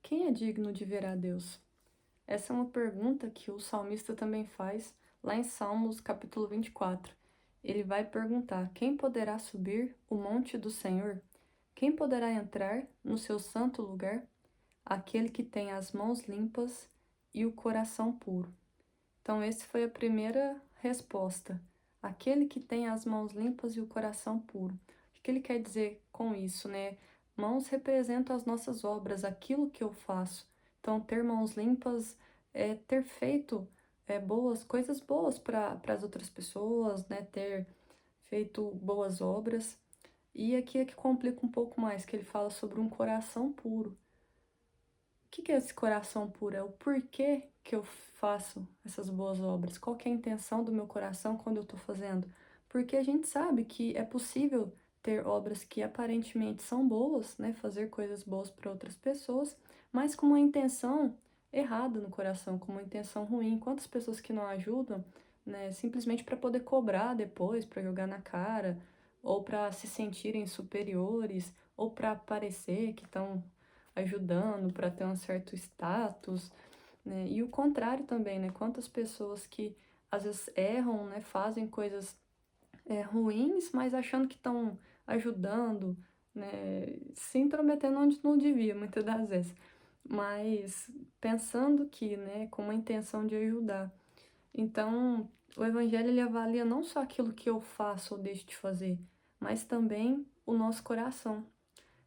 Quem é digno de ver a Deus? Essa é uma pergunta que o salmista também faz lá em Salmos capítulo 24. Ele vai perguntar: quem poderá subir o monte do Senhor? Quem poderá entrar no seu santo lugar? Aquele que tem as mãos limpas e o coração puro. Então, essa foi a primeira resposta. Aquele que tem as mãos limpas e o coração puro. O que ele quer dizer com isso, né? Mãos representam as nossas obras, aquilo que eu faço. Então, ter mãos limpas é ter feito coisas boas para as outras pessoas, né? Ter feito boas obras. E aqui é que complica um pouco mais, que ele fala sobre um coração puro. O que é esse coração puro? É o porquê que eu faço essas boas obras. Qual que é a intenção do meu coração quando eu estou fazendo? Porque a gente sabe que é possível ter obras que aparentemente são boas, né? Fazer coisas boas para outras pessoas, mas com uma intenção errada no coração, com uma intenção ruim. Quantas pessoas que não ajudam, né? Simplesmente para poder cobrar depois, para jogar na cara, ou para se sentirem superiores, ou para parecer que estão ajudando para ter um certo status, né? E o contrário também, né? Quantas pessoas que às vezes erram, né? Fazem coisas ruins, mas achando que estão ajudando, né? Se intrometendo onde não devia, muitas das vezes. Mas pensando que, né? Com uma intenção de ajudar. Então, o evangelho ele avalia não só aquilo que eu faço ou deixo de fazer, mas também o nosso coração.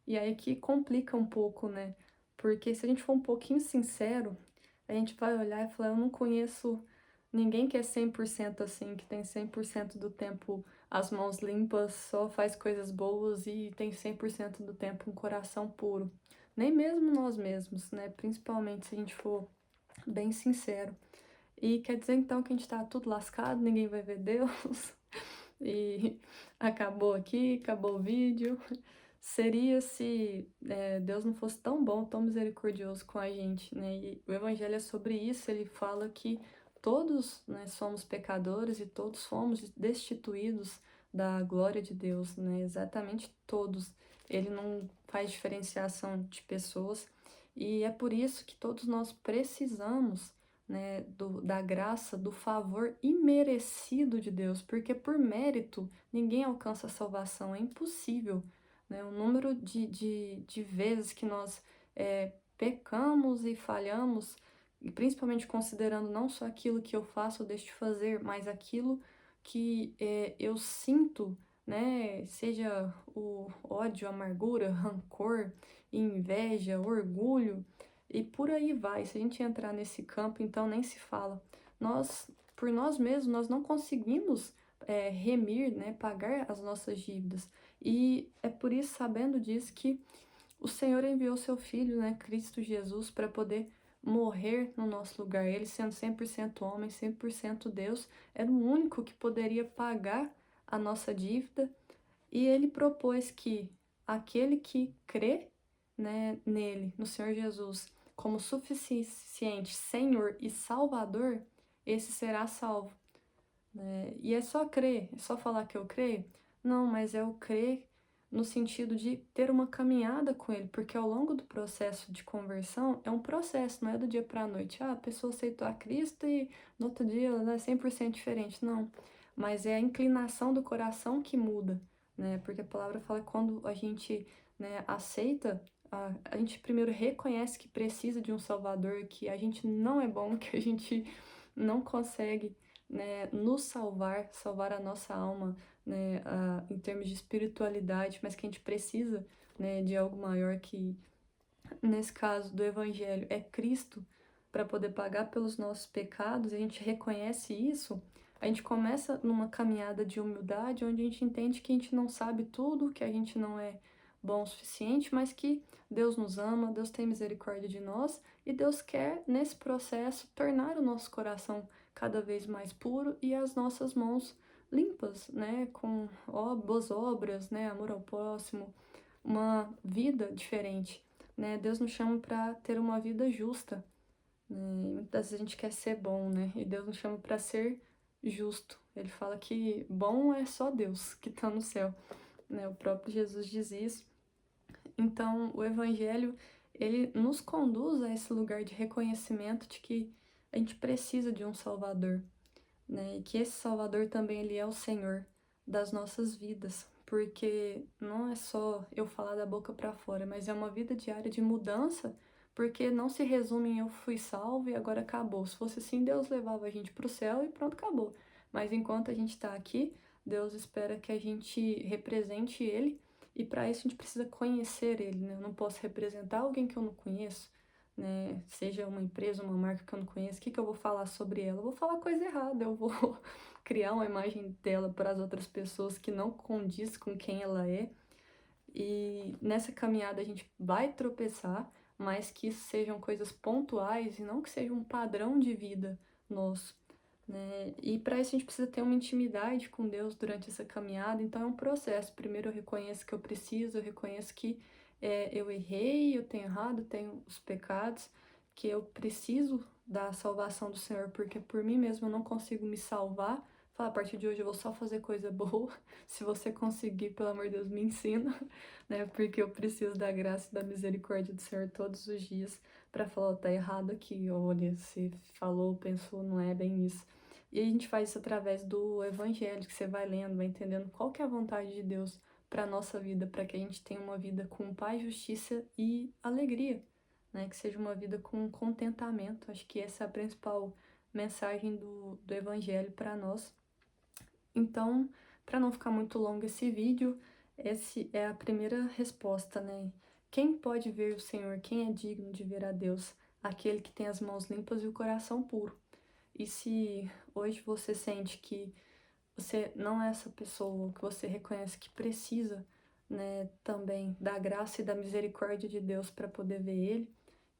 E aí que complica um pouco, né? Porque se a gente for um pouquinho sincero, a gente vai olhar e falar, eu não conheço ninguém que é 100% assim, que tem 100% do tempo as mãos limpas, só faz coisas boas e tem 100% do tempo um coração puro. Nem mesmo nós mesmos, né? Principalmente se a gente for bem sincero. E quer dizer então que a gente tá tudo lascado, ninguém vai ver Deus. E acabou aqui, acabou o vídeo. Seria se Deus não fosse tão bom, tão misericordioso com a gente, né? E o Evangelho é sobre isso, ele fala que todos, né, somos pecadores e todos fomos destituídos da glória de Deus, né? Exatamente todos. Ele não faz diferenciação de pessoas e é por isso que todos nós precisamos, né, da graça, do favor imerecido de Deus, porque por mérito ninguém alcança a salvação, é impossível, né? O número de vezes que nós pecamos e falhamos, e principalmente considerando não só aquilo que eu faço ou deixo de fazer, mas aquilo que eu sinto, né? Seja o ódio, amargura, rancor, inveja, orgulho, e por aí vai. Se a gente entrar nesse campo, então nem se fala. Nós, por nós mesmos, nós não conseguimos remir, né? Pagar as nossas dívidas. E é por isso, sabendo disso, que o Senhor enviou seu Filho, né, Cristo Jesus, para poder morrer no nosso lugar. Ele, sendo 100% homem, 100% Deus, era o único que poderia pagar a nossa dívida. E ele propôs que aquele que crê, né, nele, no Senhor Jesus, como suficiente Senhor e Salvador, esse será salvo, né? E é só crer, é só falar que eu creio? Não, mas é o crer no sentido de ter uma caminhada com ele, porque ao longo do processo de conversão é um processo, não é do dia para a noite. Ah, a pessoa aceitou a Cristo e no outro dia ela é 100% diferente. Não, mas é a inclinação do coração que muda, né? Porque a palavra fala que quando a gente, né, aceita, a gente primeiro reconhece que precisa de um Salvador, que a gente não é bom, que a gente não consegue, né, nos salvar a nossa alma, né, em termos de espiritualidade, mas que a gente precisa, né, de algo maior que, nesse caso do Evangelho, é Cristo, para poder pagar pelos nossos pecados. A gente reconhece isso, a gente começa numa caminhada de humildade, onde a gente entende que a gente não sabe tudo, que a gente não é bom o suficiente, mas que Deus nos ama, Deus tem misericórdia de nós e Deus quer, nesse processo, tornar o nosso coração cada vez mais puro e as nossas mãos limpas, né, com boas obras, né, amor ao próximo, uma vida diferente, né? Deus nos chama para ter uma vida justa, né? E muitas vezes a gente quer ser bom, né? E Deus nos chama para ser justo. Ele fala que bom é só Deus que está no céu, né? O próprio Jesus diz isso. Então, o evangelho, ele nos conduz a esse lugar de reconhecimento de que a gente precisa de um Salvador, né? E que esse Salvador também ele é o Senhor das nossas vidas, porque não é só eu falar da boca para fora, mas é uma vida diária de mudança, porque não se resume em eu fui salvo e agora acabou. Se fosse assim, Deus levava a gente para o céu e pronto, acabou. Mas enquanto a gente está aqui, Deus espera que a gente represente Ele, e para isso a gente precisa conhecer Ele, né? Eu não posso representar alguém que eu não conheço, né? Seja uma empresa, uma marca que eu não conheço, o que que eu vou falar sobre ela? Eu vou falar coisa errada, eu vou criar uma imagem dela para as outras pessoas que não condiz com quem ela é. E nessa caminhada a gente vai tropeçar, mas que isso sejam coisas pontuais e não que seja um padrão de vida nosso, né? E para isso a gente precisa ter uma intimidade com Deus durante essa caminhada, então é um processo. Primeiro eu reconheço que eu preciso, eu reconheço que eu errei, eu tenho errado, eu tenho os pecados, que eu preciso da salvação do Senhor, porque por mim mesmo eu não consigo me salvar. Fala, a partir de hoje eu vou só fazer coisa boa. Se você conseguir, pelo amor de Deus, me ensina, né? Porque eu preciso da graça e da misericórdia do Senhor todos os dias para falar, ó, tá errado aqui, olha, você falou, pensou, não é bem isso. E a gente faz isso através do evangelho, que você vai lendo, vai entendendo qual que é a vontade de Deus para nossa vida, para que a gente tenha uma vida com paz, justiça e alegria, né? Que seja uma vida com contentamento. Acho que essa é a principal mensagem do evangelho para nós. Então, para não ficar muito longo esse vídeo, essa é a primeira resposta, né? Quem pode ver o Senhor? Quem é digno de ver a Deus? Aquele que tem as mãos limpas e o coração puro. E se hoje você sente que você não é essa pessoa, que você reconhece que precisa, né, também da graça e da misericórdia de Deus para poder ver Ele,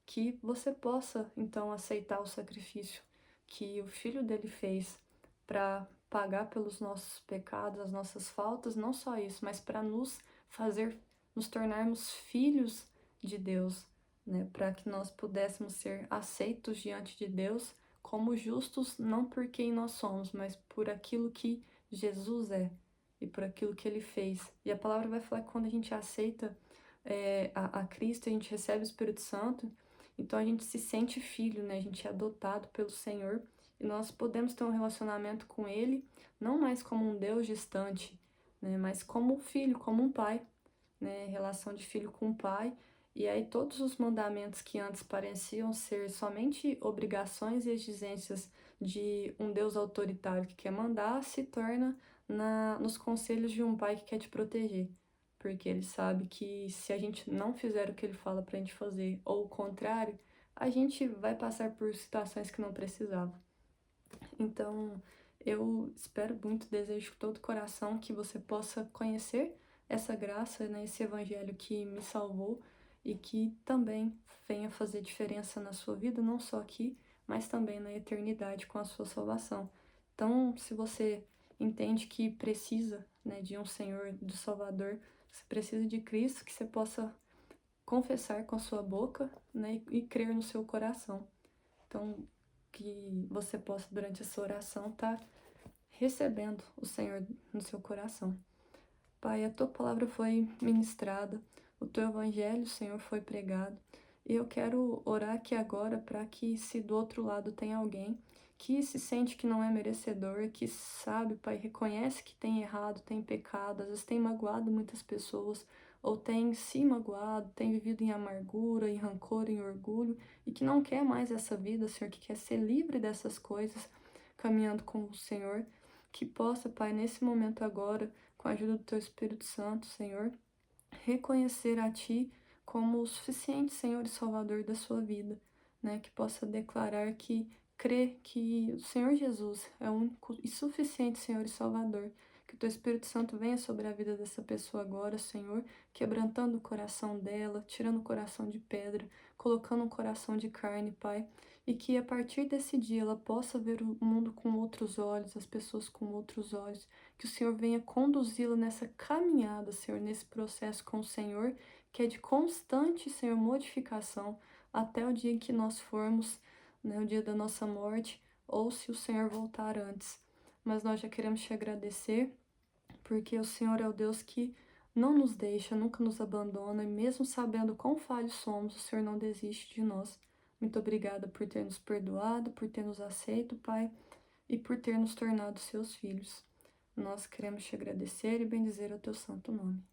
que você possa então aceitar o sacrifício que o Filho dele fez para pagar pelos nossos pecados, as nossas faltas, não só isso, mas para nos fazer nos tornarmos filhos de Deus, né, para que nós pudéssemos ser aceitos diante de Deus como justos, não por quem nós somos, mas por aquilo que Jesus é e por aquilo que ele fez. E a palavra vai falar que quando a gente aceita a Cristo, a gente recebe o Espírito Santo, então a gente se sente filho, né? A gente é adotado pelo Senhor e nós podemos ter um relacionamento com Ele, não mais como um Deus distante, né? Mas como um filho, como um pai, né? Relação de filho com pai. E aí todos os mandamentos que antes pareciam ser somente obrigações e exigências de um Deus autoritário que quer mandar, se torna nos conselhos de um pai que quer te proteger. Porque ele sabe que se a gente não fizer o que ele fala pra gente fazer, ou o contrário, a gente vai passar por situações que não precisava. Então, eu espero muito, desejo de todo o coração que você possa conhecer essa graça, né, esse evangelho que me salvou e que também venha fazer diferença na sua vida, não só aqui, mas também na eternidade com a sua salvação. Então, se você entende que precisa, né, de um Senhor, do Salvador, você precisa de Cristo, que você possa confessar com a sua boca, né, e crer no seu coração. Então, que você possa, durante essa oração, estar recebendo o Senhor no seu coração. Pai, a tua palavra foi ministrada, o teu evangelho, Senhor, foi pregado. E eu quero orar aqui agora para que, se do outro lado tem alguém que se sente que não é merecedor, que sabe, Pai, reconhece que tem errado, tem pecado, às vezes tem magoado muitas pessoas, ou tem se magoado, tem vivido em amargura, em rancor, em orgulho, e que não quer mais essa vida, Senhor, que quer ser livre dessas coisas, caminhando com o Senhor, que possa, Pai, nesse momento agora, com a ajuda do Teu Espírito Santo, Senhor, reconhecer a Ti como o suficiente Senhor e Salvador da sua vida, né? Que possa declarar que crê que o Senhor Jesus é o único e suficiente Senhor e Salvador. Que o Teu Espírito Santo venha sobre a vida dessa pessoa agora, Senhor, quebrantando o coração dela, tirando o coração de pedra, colocando um coração de carne, Pai. E que a partir desse dia ela possa ver o mundo com outros olhos, as pessoas com outros olhos, que o Senhor venha conduzi-la nessa caminhada, Senhor, nesse processo com o Senhor, que é de constante, Senhor, modificação, até o dia em que nós formos, né, o dia da nossa morte, ou se o Senhor voltar antes. Mas nós já queremos te agradecer, porque o Senhor é o Deus que não nos deixa, nunca nos abandona, e mesmo sabendo quão falhos somos, o Senhor não desiste de nós. Muito obrigada por ter nos perdoado, por ter nos aceito, Pai, e por ter nos tornado seus filhos. Nós queremos te agradecer e bendizer o teu santo nome.